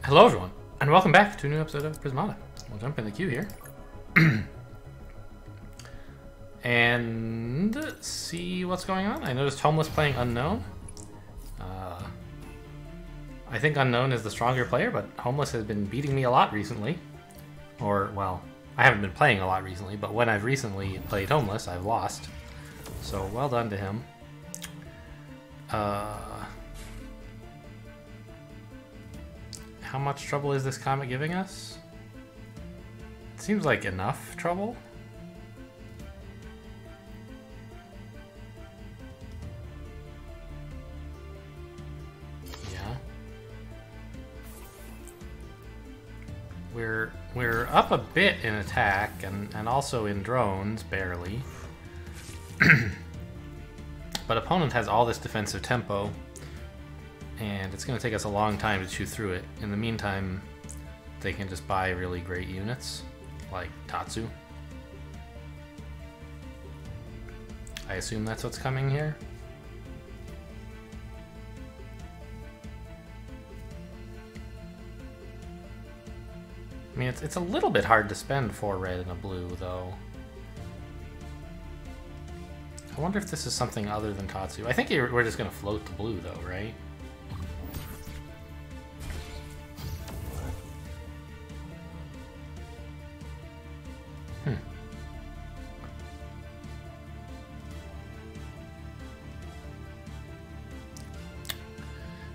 Hello everyone, and welcome back to a new episode of Prismata. We'll jump in the queue here. And see what's going on. I noticed Homeless playing Unknown. I think Unknown is the stronger player, but Homeless has been beating me a lot recently. Or, well, I haven't been playing a lot recently, but when I've recently played Homeless, I've lost. So, well done to him. How much trouble is this comet giving us? It seems like enough trouble. Yeah. We're up a bit in attack and also in drones, barely. But opponent has all this defensive tempo. And it's going to take us a long time to chew through it. In the meantime, they can just buy really great units, like Tatsu. I assume that's what's coming here. I mean, it's a little bit hard to spend 4 red and a blue, though. I wonder if this is something other than Tatsu. I think we're just going to float the blue, though, right?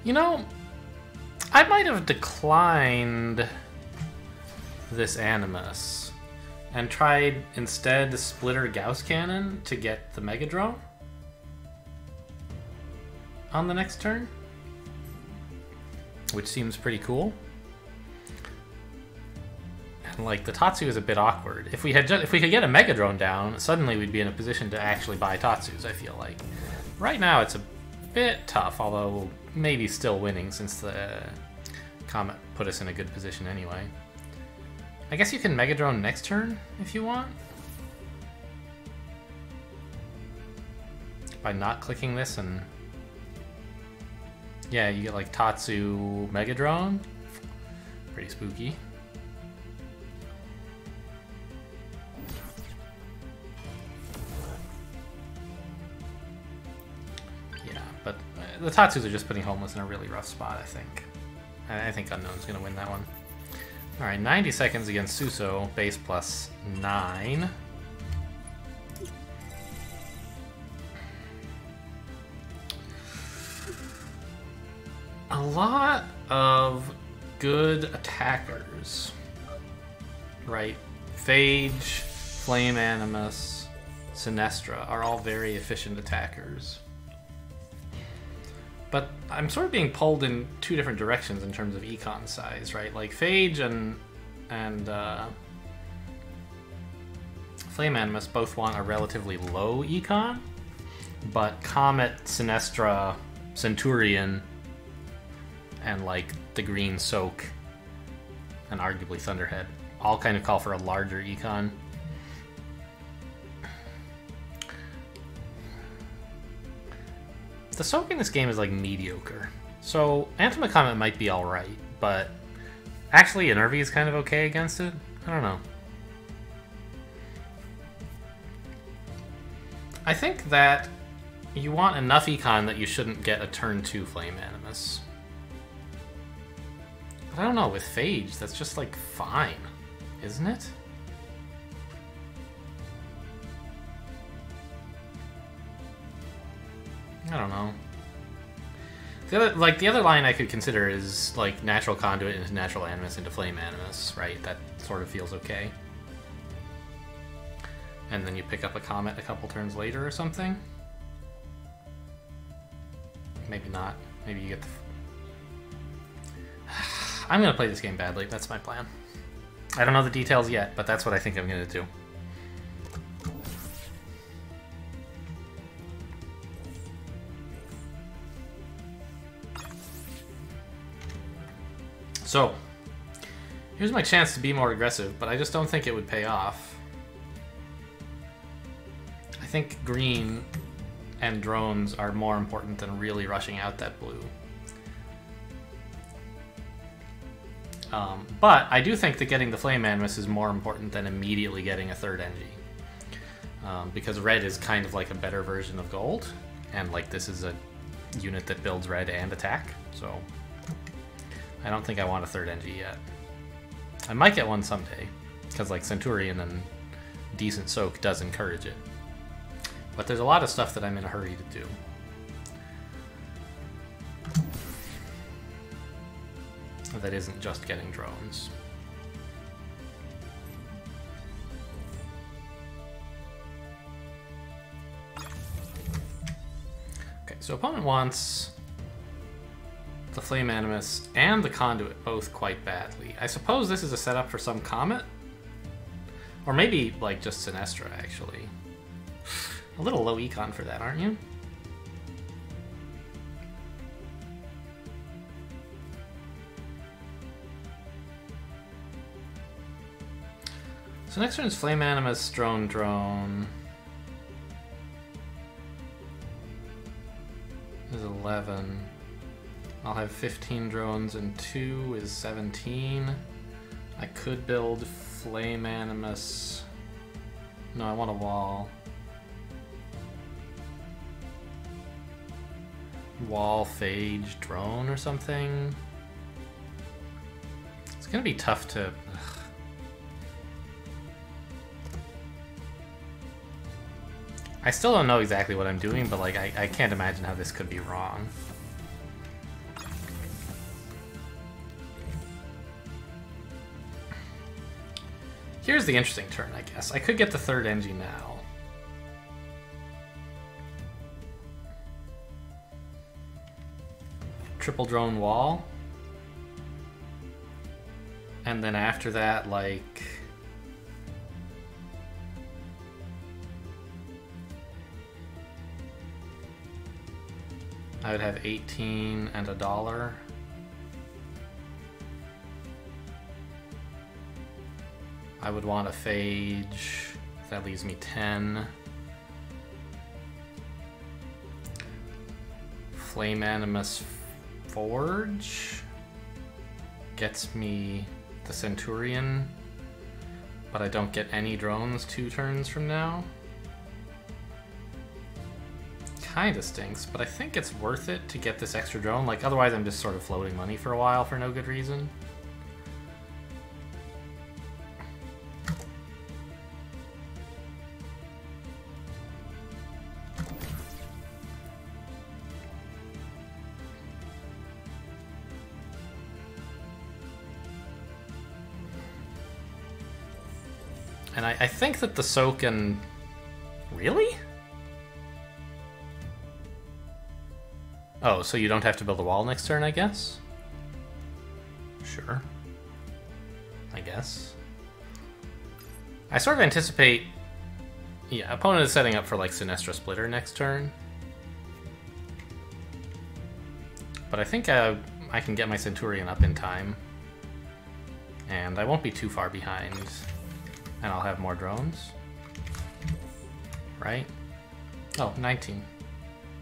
You know, I might have declined this Animus and tried instead the Splitter Gauss Cannon to get the Mega Drone on the next turn, which seems pretty cool. And like the Tatsu is a bit awkward. If we could get a Mega Drone down, suddenly we'd be in a position to actually buy Tatsus. I feel like right now it's a bit tough, although maybe still winning since the Comet put us in a good position anyway. I guess you can Mega Drone next turn if you want. By not clicking this and... yeah, you get like Tatsu Mega Drone. Pretty spooky. But the Tatsus are just putting Homeless in a really rough spot, I think. I think Unknown's going to win that one. Alright, 90 seconds against Suso, base plus 9. A lot of good attackers. Right? Phage, Flame Animus, Sinestra are all very efficient attackers. But I'm sort of being pulled in 2 different directions in terms of econ size, right? Like Phage and Flame Animus both want a relatively low econ, but Comet, Sinestra, Centurion, and like the Green Soak, and arguably Thunderhead, all kind of call for a larger econ. The soak in this game is like mediocre. So Anthem Comet might be alright, but actually Enervy is kind of okay against it? I don't know. I think that you want enough econ that you shouldn't get a turn 2 Flame Animus. But I don't know, with Phage, that's just like fine, isn't it? I don't know. The other line I could consider is like Natural Conduit into Natural Animus into Flame Animus, right? That sort of feels okay. And then you pick up a Comet a couple turns later or something. Maybe not. Maybe you get the... I'm gonna play this game badly. That's my plan. I don't know the details yet, but that's what I think I'm gonna do. So, here's my chance to be more aggressive, but I just don't think it would pay off. I think green and drones are more important than really rushing out that blue. But I do think that getting the Flame Animus is more important than immediately getting a third NG. Because red is kind of like a better version of gold, and like this is a unit that builds red and attack, so I don't think I want a third NG yet. I might get one someday, because like Centurion and decent soak does encourage it. But there's a lot of stuff that I'm in a hurry to do. That isn't just getting drones. Okay, so opponent wants the Flame Animus and the Conduit both quite badly. I suppose this is a setup for some Comet? Or maybe, like, just Sinestra, actually. A little low econ for that, aren't you? So next turn is Flame Animus, Drone. Is 11. I'll have 15 drones and 2 is 17. I could build Flame Animus. No, I want a wall. Wall, Phage, Drone or something. It's gonna be tough to... I still don't know exactly what I'm doing, but like I can't imagine how this could be wrong. Here's the interesting turn, I guess. I could get the third NG now. Triple drone wall. And then after that, like... I would have 18 and $1. I would want a Phage. That leaves me 10. Flame Animus Forge gets me the Centurion, but I don't get any drones 2 turns from now. Kinda stinks, but I think it's worth it to get this extra drone. Like, otherwise I'm just sort of floating money for a while for no good reason. And I think that the soak and... Really? Oh, so you don't have to build a wall next turn, I guess? Sure. I guess. I sort of anticipate... Yeah, opponent is setting up for, like, Sinestra Splitter next turn. But I think I can get my Centurion up in time. And I won't be too far behind. And I'll have more drones. Right? Oh, 19.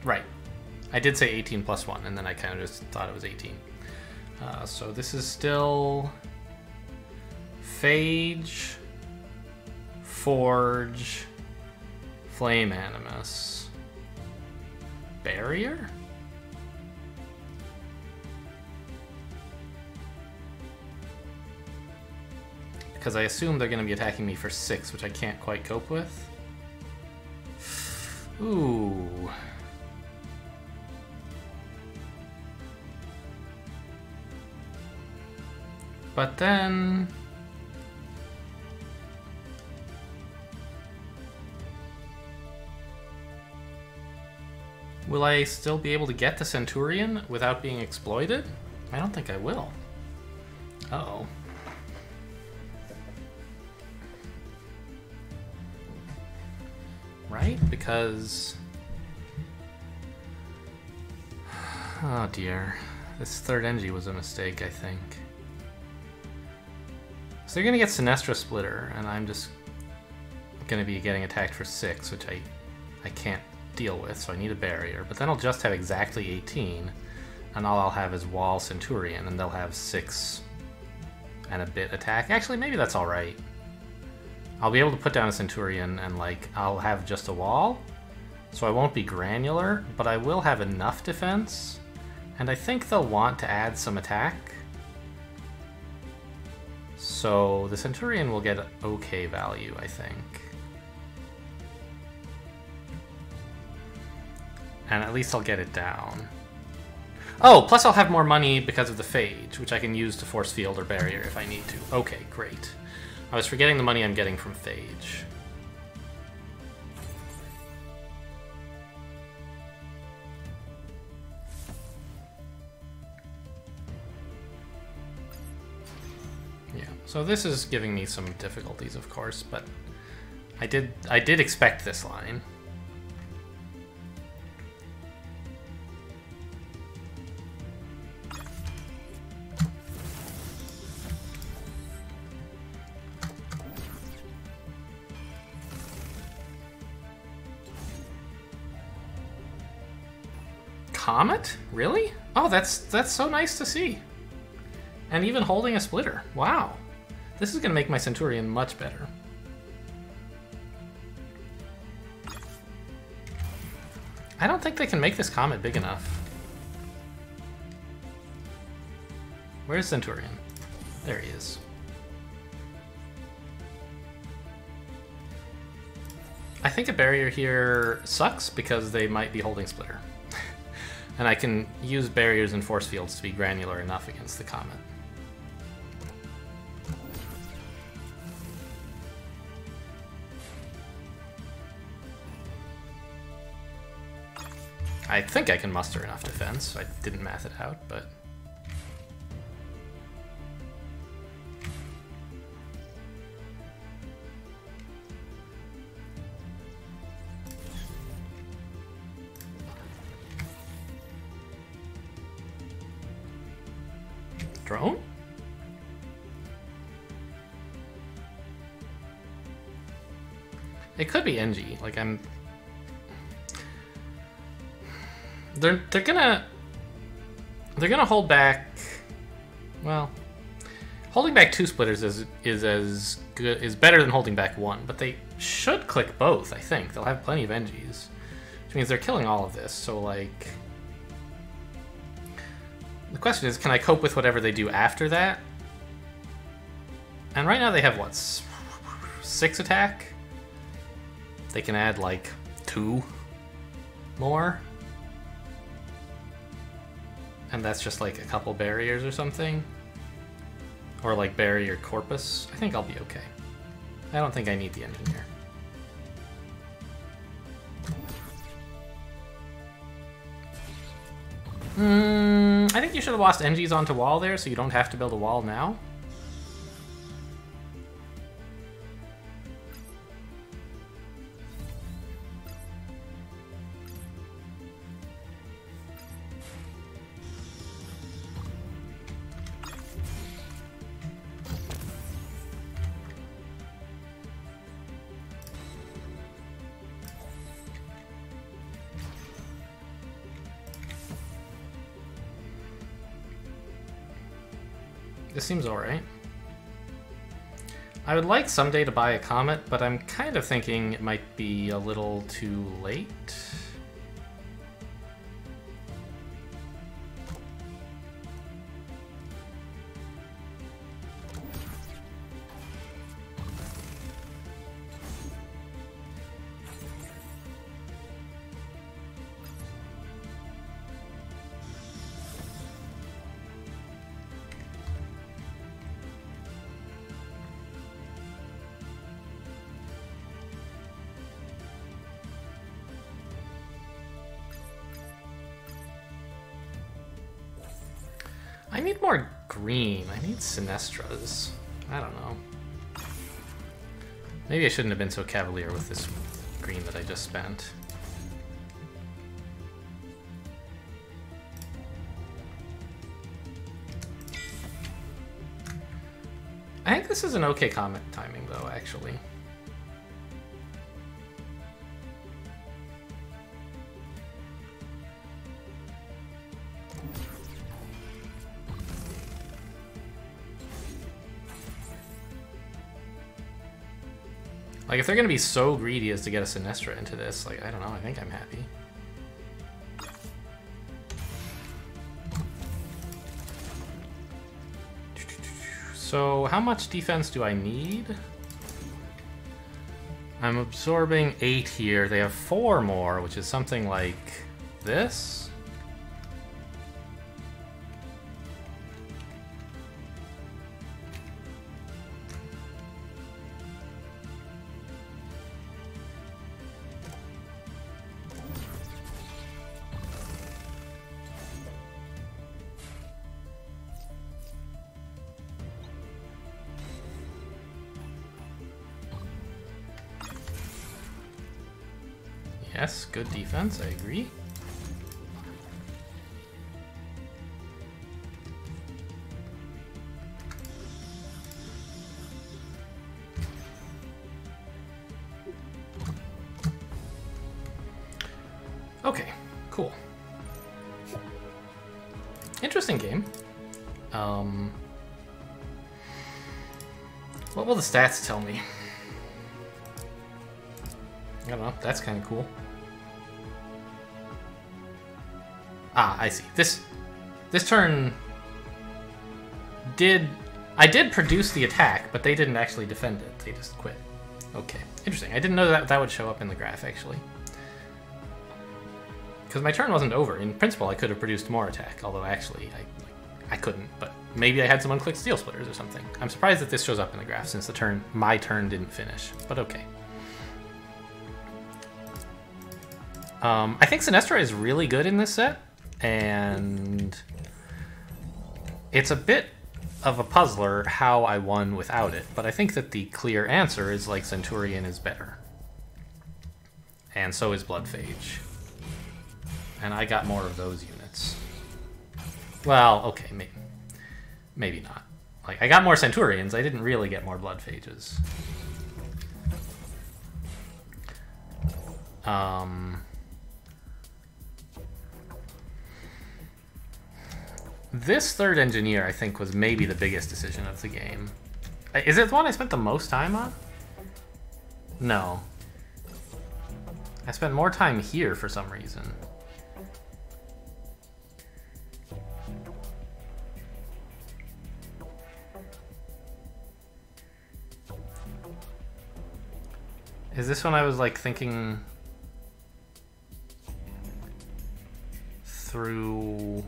Right. I did say 18 plus 1, and then I kind of just thought it was 18. So this is still... Phage... Forge... Flame Animus... Barrier? Because I assume they're going to be attacking me for 6, which I can't quite cope with. Ooh. But then... Will I still be able to get the Centurion without being exploited? I don't think I will. Uh-oh. Right? Because... Oh dear. This third NG was a mistake, I think. So they're gonna get Sinestra Splitter, and I'm just gonna be getting attacked for 6, which I can't deal with, so I need a barrier. But then I'll just have exactly 18, and all I'll have is Wall Centurion, and they'll have 6 and a bit attack. Actually, maybe that's alright. I'll be able to put down a Centurion and, like, I'll have just a wall. So I won't be granular, but I will have enough defense. And I think they'll want to add some attack. So the Centurion will get okay value, I think. And at least I'll get it down. Oh, plus I'll have more money because of the Phage, which I can use to force field or barrier if I need to. Okay, great. I was forgetting the money I'm getting from Phage. Yeah, so this is giving me some difficulties, of course, but I did expect this line. Comet? Really? Oh, that's so nice to see. And even holding a splitter. Wow. This is going to make my Centurion much better. I don't think they can make this Comet big enough. Where's Centurion? There he is. I think a barrier here sucks because they might be holding splitter. And I can use barriers and force fields to be granular enough against the Comet. I think I can muster enough defense. I didn't math it out, but... Drone? It could be NG. Like they're gonna hold back. Well, holding back 2 splitters is better than holding back 1, but they should click both. I think they'll have plenty of NGs, which means they're killing all of this. So like. The question is, can I cope with whatever they do after that? And right now they have, what, 6 attack? They can add, like, 2 more? And that's just, like, a couple barriers or something? Or, like, barrier corpus? I think I'll be okay. I don't think I need the engineer. I think you should have lost NGs onto wall there, so you don't have to build a wall now. This seems alright. I would like someday to buy a Comet, but I'm kind of thinking it might be a little too late. I need more green. I need Sinestras. I don't know. Maybe I shouldn't have been so cavalier with this green that I just spent. I think this is an okay Comet timing, though, actually. Like, if they're gonna be so greedy as to get a Sinestra into this, like, I don't know, I think I'm happy. So, how much defense do I need? I'm absorbing 8 here. They have 4 more, which is something like this? Yes, good defense, I agree. Okay, cool. Interesting game. What will the stats tell me? I don't know, that's kind of cool. Ah, I see. This turn I did produce the attack, but they didn't actually defend it. They just quit. Okay, interesting. I didn't know that that would show up in the graph, actually. Because my turn wasn't over. In principle, I could have produced more attack, although actually I couldn't. But maybe I had some unclicked Steel Splitters or something. I'm surprised that this shows up in the graph since my turn didn't finish, but okay. I think Sinestra is really good in this set, and it's a bit of a puzzler how I won without it, but I think that the clear answer is like Centurion is better. And so is Bloodphage. And I got more of those units. Well, okay, maybe not. Like, I got more Centurions, I didn't really get more Bloodphages. This third engineer, I think, was maybe the biggest decision of the game. Is it the one I spent the most time on? No. I spent more time here for some reason. Is this when I was, like, thinking through...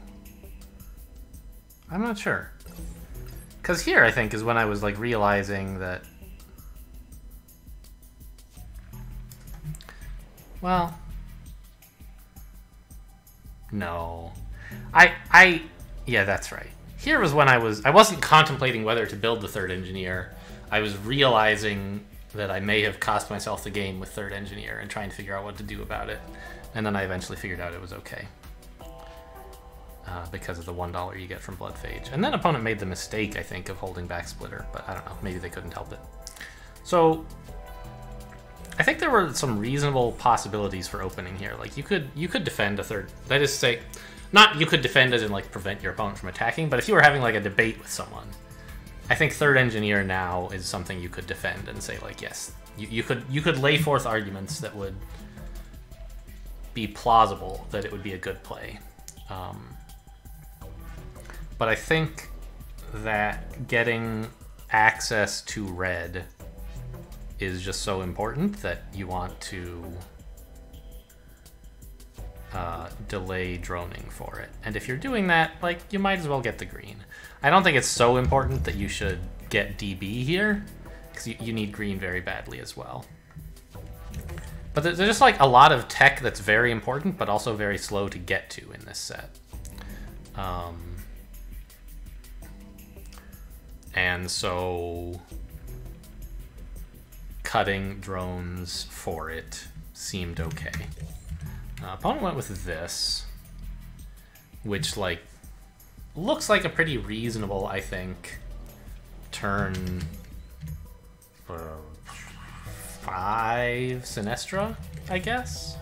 I'm not sure. Because here, I think, is when I was, like, realizing that... Well... No. Yeah, that's right. Here was when I wasn't contemplating whether to build the third engineer. I was realizing that I may have cost myself the game with third engineer and trying to figure out what to do about it. And then I eventually figured out it was okay. Because of the $1 you get from Bloodphage. And then opponent made the mistake, I think, of holding back Splitter, but I don't know, maybe they couldn't help it. So, I think there were some reasonable possibilities for opening here. Like, you could defend a third, that is to say, not you could defend as in, like, prevent your opponent from attacking, but if you were having, like, a debate with someone, I think third engineer now is something you could defend and say, like, yes, you could lay forth arguments that would be plausible that it would be a good play. But I think that getting access to red is just so important that you want to delay droning for it. And if you're doing that, like, you might as well get the green. I don't think it's so important that you should get DB here, because you need green very badly as well. But there's just, like, a lot of tech that's very important, but also very slow to get to in this set. And so cutting drones for it seemed okay. Opponent went with this, which, like, looks like a pretty reasonable, I think, turn 5 Sinestra, I guess,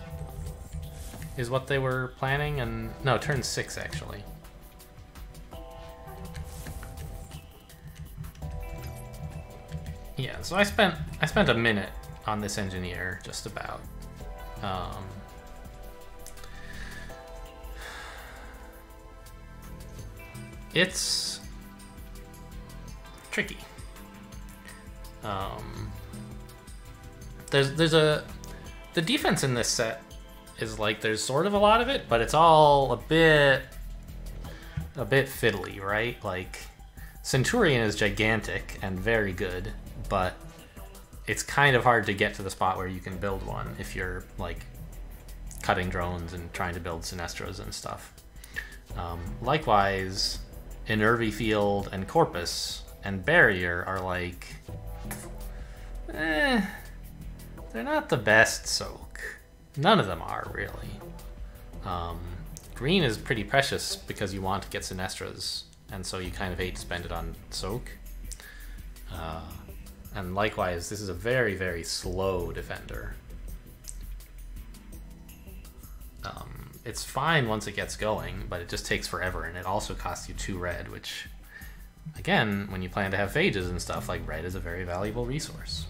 is what they were planning. And no, turn 6 actually. Yeah, so I spent a minute on this engineer, just about. It's tricky. The defense in this set is like there's sort of a lot of it, but it's all a bit fiddly, right? Like Centurion is gigantic and very good, but it's kind of hard to get to the spot where you can build one if you're like cutting drones and trying to build Sinestros and stuff. Likewise, Enervy Field and Corpus and Barrier are like, they're not the best soak. None of them are, really. Green is pretty precious because you want to get Sinestras, and so you kind of hate to spend it on soak. And likewise, this is a very, very slow defender. It's fine once it gets going, but it just takes forever, and it also costs you 2 red, which, again, when you plan to have phages and stuff, like red is a very valuable resource.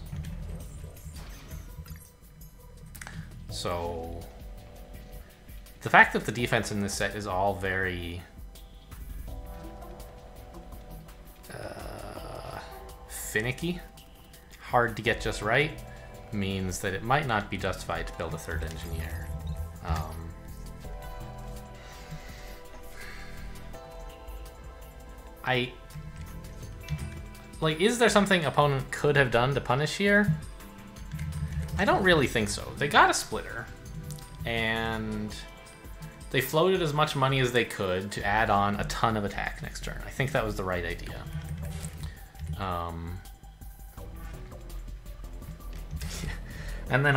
So the fact that the defense in this set is all very finicky, hard to get just right, means that it might not be justified to build a 3rd engineer. Is there something opponent could have done to punish here? I don't really think so. They got a splitter, and they floated as much money as they could to add on a ton of attack next turn. I think that was the right idea. And then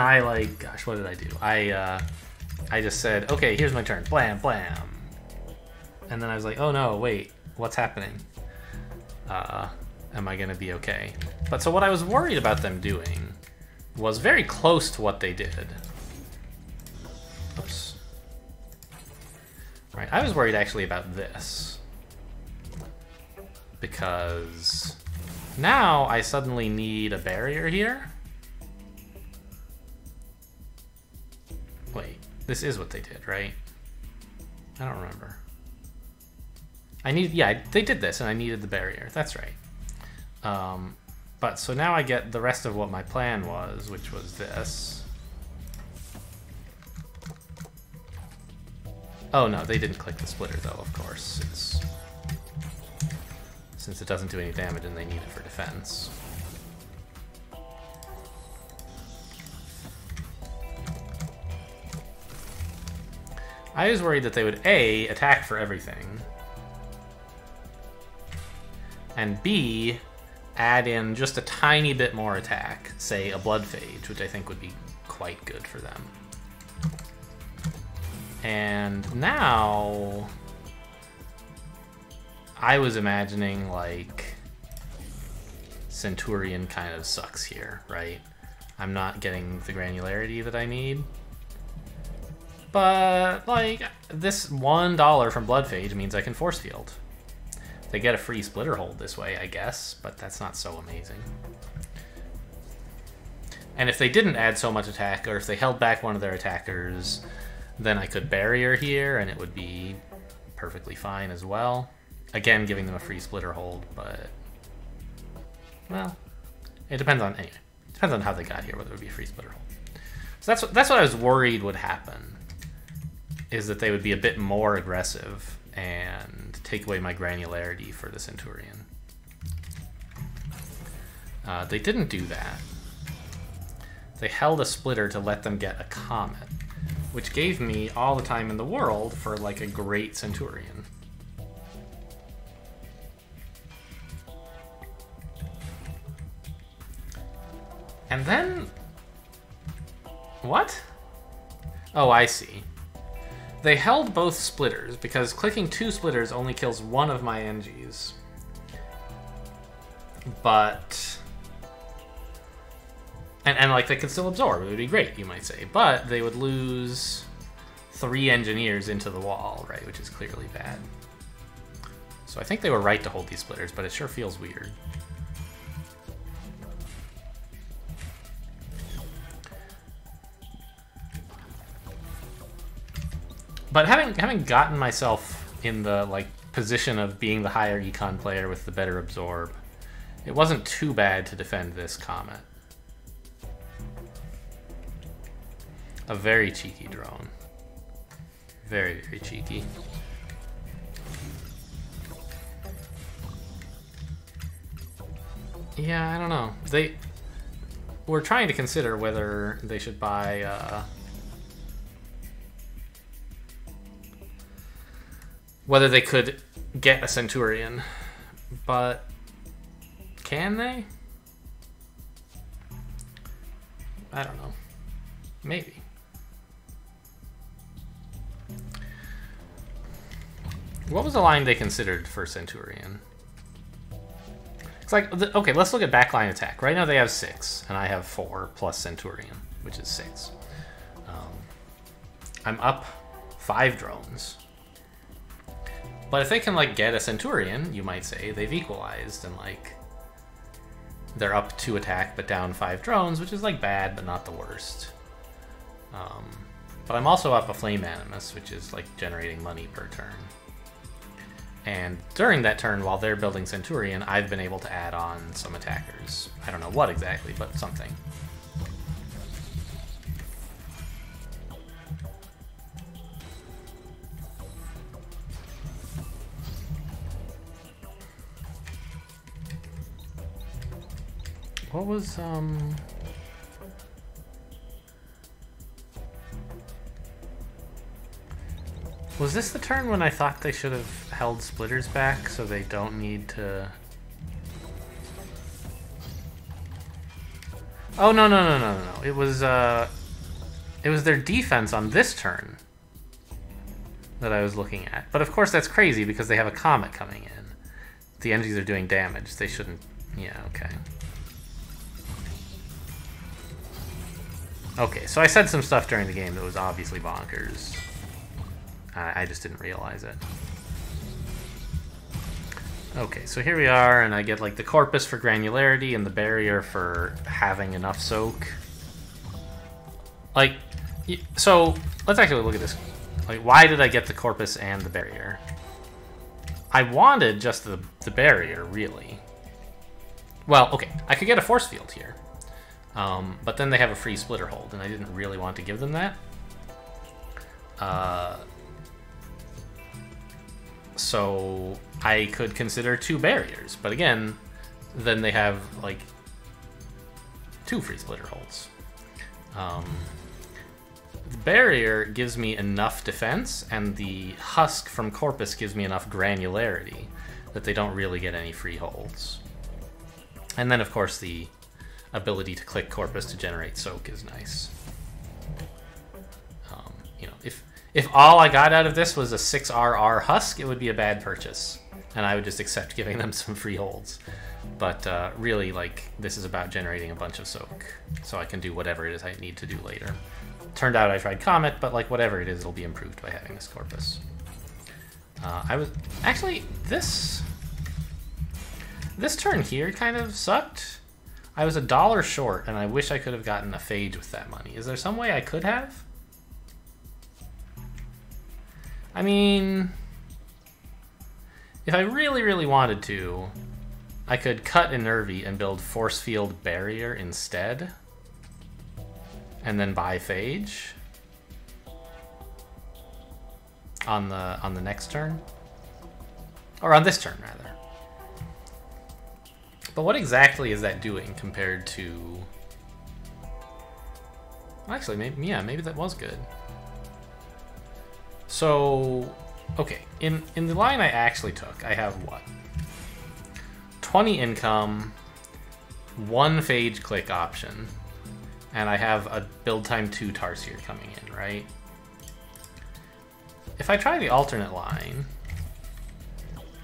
gosh, what did I do? I just said, okay, here's my turn. Blam, blam. And then I was like, oh no, wait, what's happening? Am I gonna be okay? But so what I was worried about them doing was very close to what they did. Oops. Right, I was worried actually about this. Because now I suddenly need a barrier here. Wait, this is what they did, right? I don't remember. Yeah, they did this and I needed the barrier, that's right. But so now I get the rest of what my plan was, which was this. Oh no, they didn't click the splitter though, of course, since it doesn't do any damage and they need it for defense. I was worried that they would A, attack for everything, and B, add in just a tiny bit more attack, say a Blood Phage, which I think would be quite good for them. And now I was imagining like Centurion kind of sucks here, right? I'm not getting the granularity that I need. But like this $1 from Blood Phage means I can force field. They get a free splitter hold this way, I guess, but that's not so amazing. And if they didn't add so much attack, or if they held back one of their attackers, then I could barrier here, and it would be perfectly fine as well. Again, giving them a free splitter hold, but... well, it depends on... anyway, it depends on how they got here, whether it would be a free splitter hold. So that's what I was worried would happen, is that they would be a bit more aggressive and take away my granularity for the Centurion. They didn't do that. They held a splitter to let them get a Comet, which gave me all the time in the world for like a great Centurion. And then... what? Oh, I see. They held both splitters, because clicking 2 splitters only kills one of my NGs. But... And like, they could still absorb, it would be great, you might say. But they would lose 3 engineers into the wall, right, which is clearly bad. So I think they were right to hold these splitters, but it sure feels weird. But having gotten myself in the like position of being the higher econ player with the better absorb, it wasn't too bad to defend this Comet. A very cheeky drone. Very, very cheeky. Yeah, I don't know. They were trying to consider whether they should buy whether they could get a Centurion, but can they? I don't know. Maybe. What was the line they considered for Centurion? It's like, okay, let's look at backline attack. Right now they have 6, and I have 4 plus Centurion, which is 6. I'm up 5 drones. But if they can, like, get a Centurion, you might say they've equalized, and, like, they're up 2 attack, but down 5 drones, which is, like, bad, but not the worst. But I'm also up a Flame Animus, which is, like, generating money per turn. And during that turn, while they're building Centurion, I've been able to add on some attackers. I don't know what exactly, but something. What was, was this the turn when I thought they should have held splitters back so they don't need to... Oh, no. It was their defense on this turn that I was looking at. But of course that's crazy because they have a Comet coming in. The energies are doing damage. They shouldn't... Yeah, okay. Okay, so I said some stuff during the game that was obviously bonkers. I just didn't realize it. Okay, so here we are, and I get like the Corpus for granularity and the barrier for having enough soak. Like, so let's actually look at this. Like, why did I get the Corpus and the barrier? I wanted just the barrier, really. Well, okay, I could get a force field here. But then they have a free splitter hold, and I didn't really want to give them that. So I could consider 2 barriers, but again, then they have like 2 free splitter holds. The barrier gives me enough defense, and the husk from Corpus gives me enough granularity that they don't really get any free holds. And then of course the ability to click Corpus to generate soak is nice. You know, if all I got out of this was a 6RR husk, it would be a bad purchase, and I would just accept giving them some free holds. But really, like, this is about generating a bunch of soak, so I can do whatever it is I need to do later. Turned out I tried Comet, but like whatever it is, it'll be improved by having this Corpus. I was actually this turn here kind of sucked. I was $1 short, and I wish I could have gotten a Phage with that money. Is there some way I could have? I mean, if I really, really wanted to, I could cut Enervy and build Force Field Barrier instead, and then buy Phage on the next turn, or on this turn rather. But what exactly is that doing compared to? Well, actually, maybe that was good. So, okay, in the line I actually took, I have what? 20 income, 1 Phage click option, and I have a build time 2 Tarsier coming in, right? If I try the alternate line,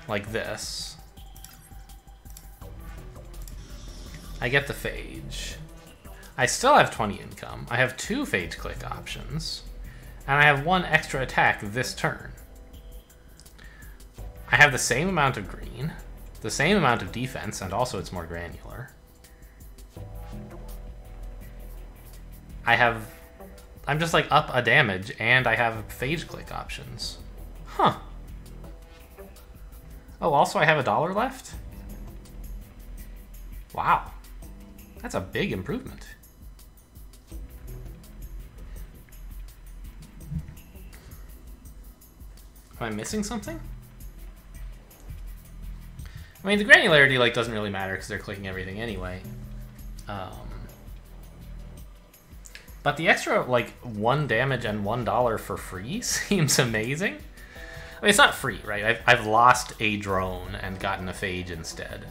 like this, I get the Phage. I still have 20 income. I have 2 Phage click options. And I have 1 extra attack this turn. I have the same amount of green, the same amount of defense, and also it's more granular. I have I'm just like up a damage and I have phage click options. Huh. Oh, also I have $1 left? Wow. That's a big improvement. Am I missing something? I mean, the granularity like doesn't really matter because they're clicking everything anyway. But the extra like 1 damage and $1 for free seems amazing. I mean, it's not free, right? I've lost a drone and gotten a phage instead.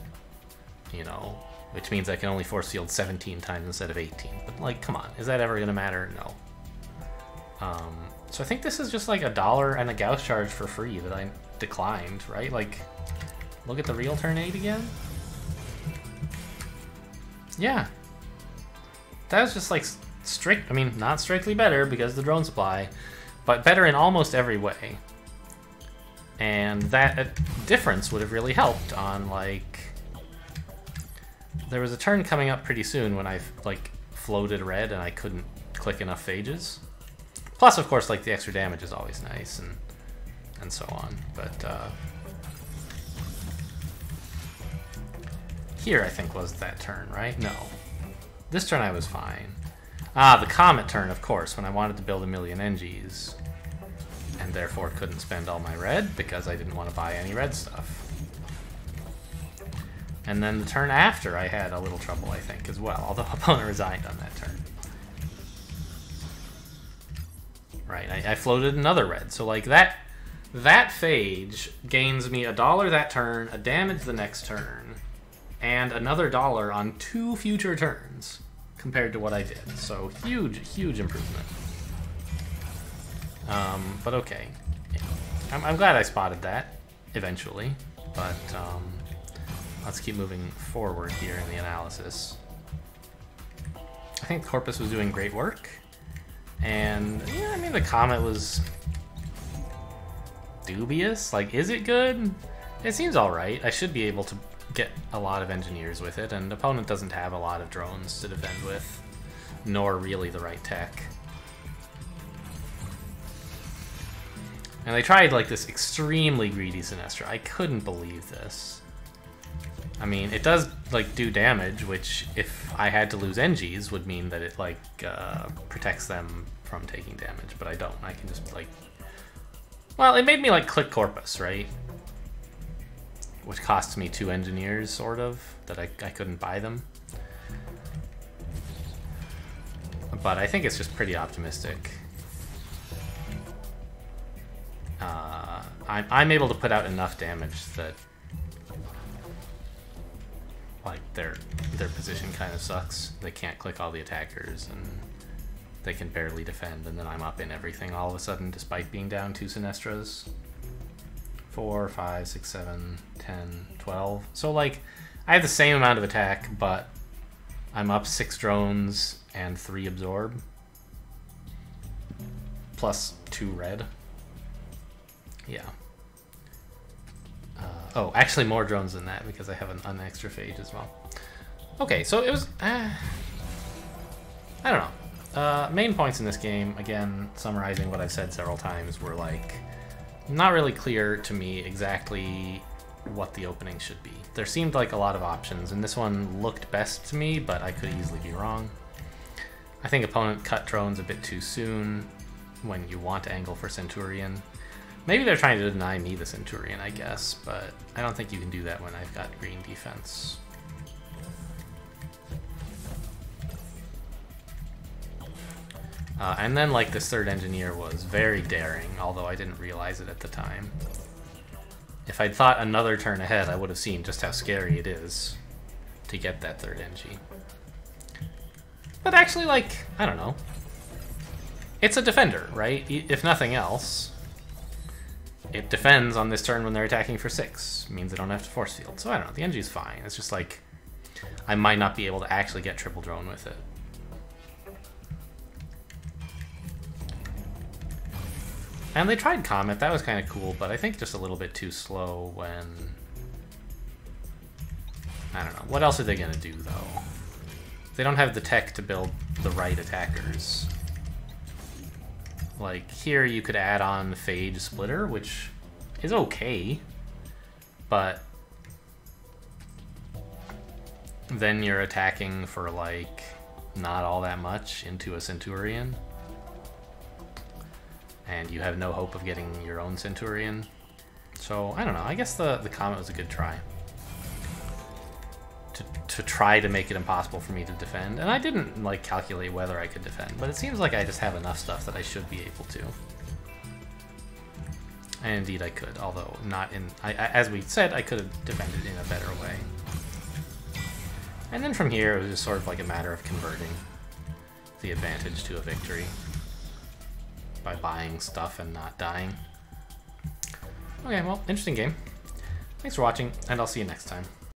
You know, which means I can only force field 17 times instead of 18. But like, come on, is that ever gonna matter? No. So I think this is just like $1 and a Gauss charge for free that I declined, right? Like, look at the real turn 8 again. Yeah. That was just like strict, I mean, not strictly better because of the drone supply, but better in almost every way. And that difference would have really helped on like, there was a turn coming up pretty soon when I like floated red and I couldn't click enough phages. Plus, of course, like the extra damage is always nice and so on. But here I think was that turn, right? No. This turn I was fine. Ah, the Comet turn, of course, when I wanted to build 1,000,000 NGs. And therefore couldn't spend all my red because I didn't want to buy any red stuff. And then the turn after I had a little trouble, I think, as well, although opponent resigned on that turn. Right, I floated another red, so like that phage gains me $1 that turn, a damage the next turn, and another $1 on 2 future turns compared to what I did. So huge, huge improvement. But okay, I'm glad I spotted that eventually, but let's keep moving forward here in the analysis. I think Corpus was doing great work. And, yeah, I mean, the Comet was dubious. Like, is it good? It seems alright. I should be able to get a lot of engineers with it, and opponent doesn't have a lot of drones to defend with, nor really the right tech. And they tried, like, this extremely greedy Sinestra. I couldn't believe this. I mean, it does, like, do damage, which, if I had to lose NGs, would mean that it, like, protects them from taking damage, but I don't. I can just, like... Well, it made me, like, click Corpus, right? Which costs me 2 engineers, sort of, that I couldn't buy them. But I think it's just pretty optimistic. I'm able to put out enough damage that like their position kind of sucks. They can't click all the attackers and they can barely defend, and then I'm up in everything all of a sudden despite being down 2 Sinestras. 4, 5, 6, 7, 10, 12. So like I have the same amount of attack, but I'm up 6 drones and 3 absorb. Plus 2 red. Yeah. Oh, actually more drones than that because I have an extra phage as well. Okay, so it was... I don't know. Main points in this game, again, summarizing what I've said several times, were like not really clear to me exactly what the opening should be. There seemed like a lot of options, and this one looked best to me, but I could easily be wrong. I think opponent cut drones a bit too soon when you want to angle for Centurion. Maybe they're trying to deny me the Centurion, I guess, but I don't think you can do that when I've got green defense. And then, like, this third engineer was very daring, although I didn't realize it at the time. If I'd thought another turn ahead, I would have seen just how scary it is to get that third NG. But actually, like, I don't know. It's a defender, right? If nothing else, it defends on this turn when they're attacking for 6. It means they don't have to force field. So I don't know, the NG's fine. It's just like, I might not be able to actually get triple drone with it. And they tried Comet, that was kind of cool, but I think just a little bit too slow when... I don't know, what else are they going to do, though? They don't have the tech to build the right attackers. Like, here you could add on Phage Splitter, which is okay, but then you're attacking for, like, not all that much into a Centurion. And you have no hope of getting your own Centurion. So, I don't know. I guess the Comet was a good try. To try to make it impossible for me to defend. And I didn't, like, calculate whether I could defend, but it seems like I just have enough stuff that I should be able to. And indeed I could, although not in... as we said, I could have defended in a better way. And then from here, it was just sort of like a matter of converting the advantage to a victory by buying stuff and not dying. Okay, well, interesting game. Thanks for watching, and I'll see you next time.